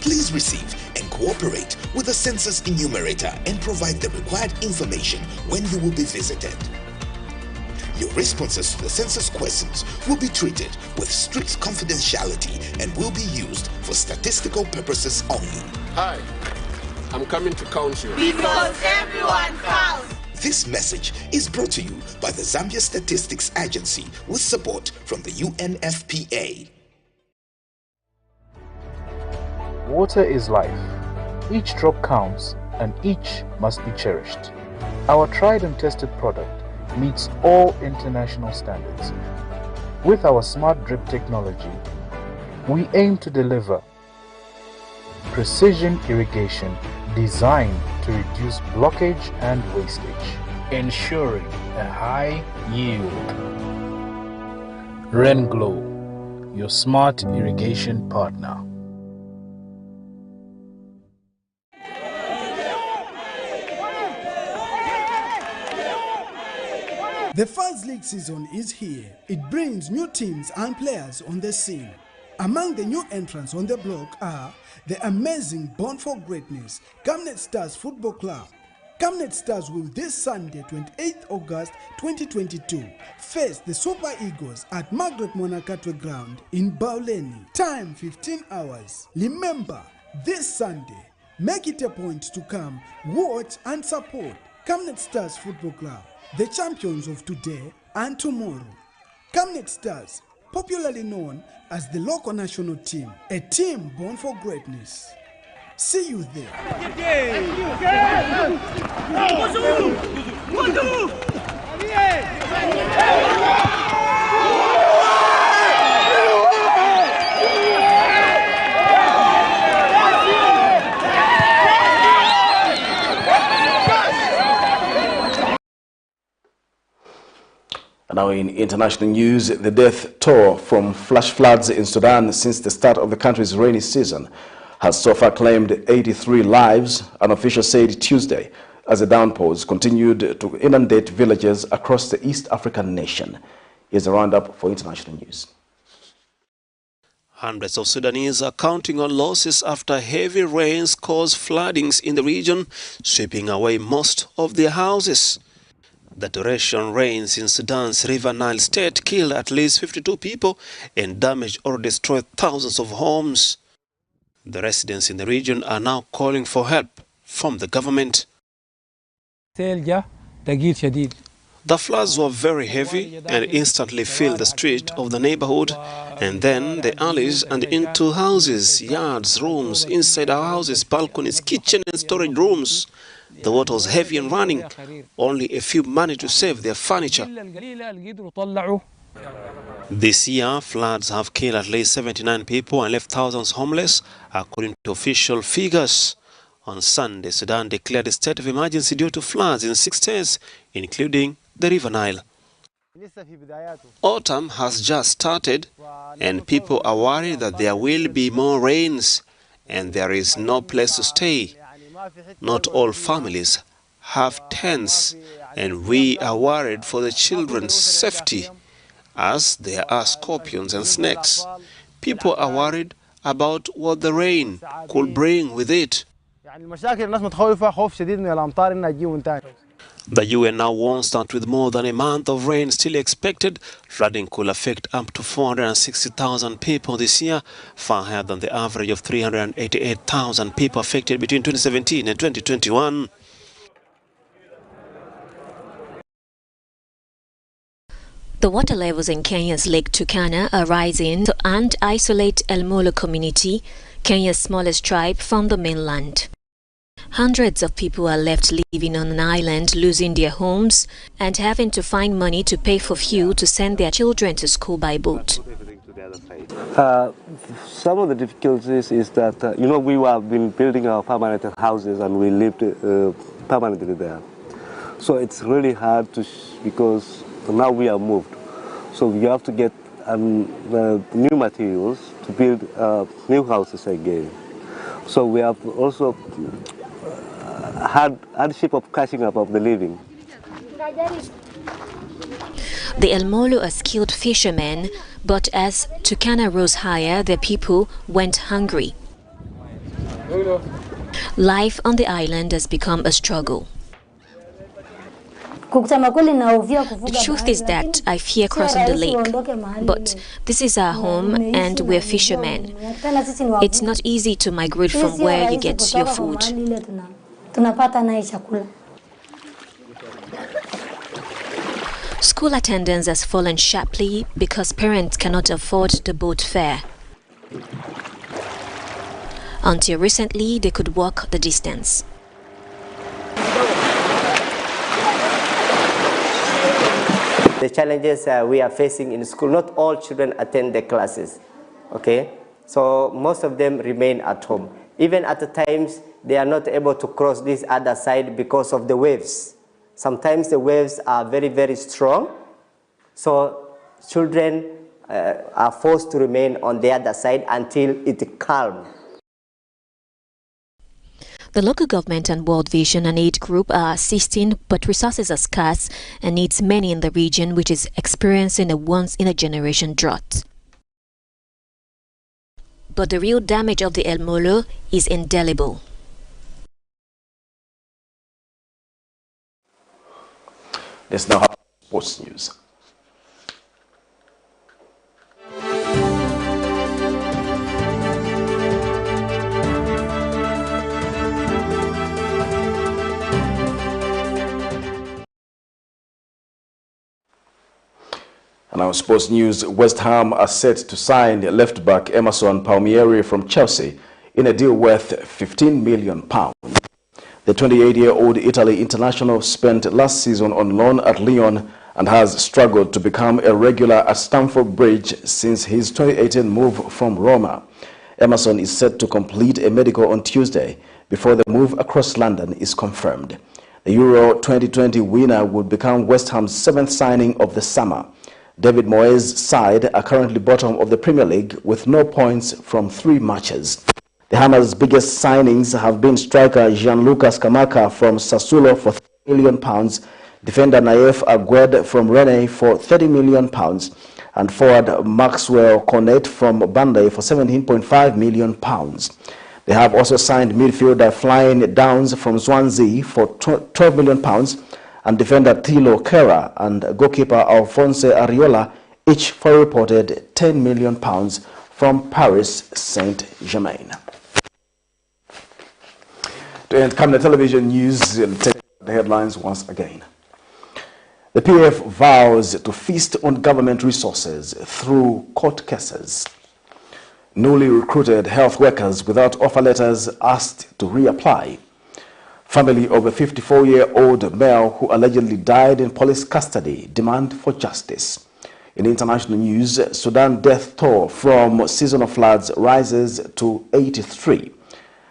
[SPEAKER 5] Please receive and cooperate with the census enumerator and provide the required information when you will be visited. Your responses to the census questions will be treated with strict confidentiality and will be used for statistical purposes only.
[SPEAKER 24] Hi, I'm coming to count you.
[SPEAKER 11] Because everyone counts.
[SPEAKER 5] This message is brought to you by the Zambia Statistics Agency with support from the UNFPA.
[SPEAKER 12] Water is life. Each drop counts and each must be cherished. Our tried and tested product meets all international standards. With our smart drip technology, we aim to deliver precision irrigation designed to reduce blockage and wastage, ensuring a high yield. Renglow, your smart irrigation partner.
[SPEAKER 26] The VOWS League season is here. It brings new teams and players on the scene. Among the new entrants on the block are the amazing Born for Greatness, Camnet Stars Football Club. Camnet Stars will this Sunday, 28th August 2022, face the Super Eagles at Margaret Monakatwe Ground in Bauleni. Time 15 hours. Remember, this Sunday, make it a point to come, watch and support Camnet Stars Football Club, the champions of today and tomorrow. Camnet Stars, popularly known as the local national team, a team born for greatness. See you there.
[SPEAKER 1] Now in international news, the death toll from flash floods in Sudan since the start of the country's rainy season has so far claimed 83 lives, an official said Tuesday, as the downpours continued to inundate villages across the East African nation. Here's a roundup for international news.
[SPEAKER 13] Hundreds of Sudanese are counting on losses after heavy rains caused floodings in the region, sweeping away most of their houses. The torrential rains in Sudan's River Nile state killed at least 52 people and damaged or destroyed thousands of homes. The residents in the region are now calling for help from the government. The floods were very heavy and instantly filled the street of the neighborhood and then the alleys and into houses, yards, rooms, inside our houses, balconies, kitchen and storage rooms. The water was heavy and running. Only a few managed to save their furniture. This year, floods have killed at least 79 people and left thousands homeless, according to official figures. On Sunday, Sudan declared a state of emergency due to floods in 6 states, including the River Nile. Autumn has just started, and people are worried that there will be more rains, and there is no place to stay. Not all families have tents, and we are worried for the children's safety, as there are scorpions and snakes. People are worried about what the rain could bring with it. The UN now warns that with more than a month of rain still expected, flooding could affect up to 460,000 people this year, far higher than the average of 388,000 people affected between 2017 and 2021.
[SPEAKER 14] The water levels in Kenya's Lake Turkana are rising and isolate El Molo community, Kenya's smallest tribe, from the mainland. Hundreds of people are left living on an island, losing their homes and having to find money to pay for fuel to send their children to school by boat.
[SPEAKER 15] Some of the difficulties is that, we have been building our permanent houses and we lived permanently there. So it's really hard because now we are moved. So we have to get new materials to build new houses again. So we have also had hardship of catching up of the living.
[SPEAKER 14] The El Molo are skilled fishermen, but as Turkana rose higher, the people went hungry. Life on the island has become a struggle. The truth is that I fear crossing the lake, but this is our home and we're fishermen. It's not easy to migrate from where you get your food. School attendance has fallen sharply because parents cannot afford the boat fare. Until recently, they could walk the distance.
[SPEAKER 16] The challenges we are facing in school, not all children attend the classes, okay? So most of them remain at home. Even at the times, they are not able to cross this other side because of the waves. Sometimes the waves are very, very strong, so children are forced to remain on the other side until it calms.
[SPEAKER 14] The local government and World Vision and Aid Group are assisting, but resources are scarce and needs many in the region, which is experiencing a once-in-a-generation drought. But the real damage of the El Molo is indelible.
[SPEAKER 1] Let's now have sports news. And our sports news, West Ham are set to sign left-back EMERSON Palmieri from Chelsea in a deal worth £15 million. The 28-year-old Italy international spent last season on loan at Lyon and has struggled to become a regular at Stamford Bridge since his 2018 move from Roma. EMERSON is set to complete a medical on Tuesday before the move across London is confirmed. The Euro 2020 winner would become West Ham's 7th signing of the summer. David Moyes' side are currently bottom of the Premier League with no points from 3 matches. The Hammers' biggest signings have been striker Gianluca Scamacca from Sassuolo for £30 million, defender Naif Agued from Rennes for £30 million, and forward Maxwell Cornet from Burnley for £17.5 million. They have also signed midfielder Flying Downs from Swansea for £12 million, and defender Thilo Kehrer and goalkeeper Alphonse Areola, each for a reported £10 million from Paris Saint-Germain. To end Camnet television news, take the headlines once again. The PF vows to feast on government resources through court cases. Newly recruited health workers without offer letters asked to reapply. Family of a 54-year-old male who allegedly died in police custody demand for justice. In international news, Sudan death toll from seasonal floods rises to 83.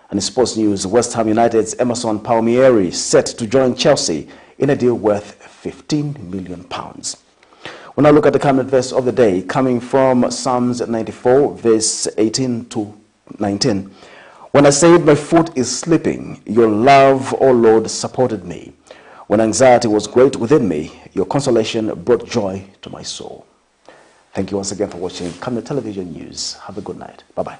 [SPEAKER 1] And in sports news, West Ham United's EMERSON Palmieri set to join Chelsea in a deal worth £15 million. We'll now look at the Camnet verse of the day, coming from Psalms 94, verse 18 to 19. When I said my foot is slipping, your love, O Lord, supported me. When anxiety was great within me, your consolation brought joy to my soul. Thank you once again for watching Camnet Television News. Have a good night. Bye-bye.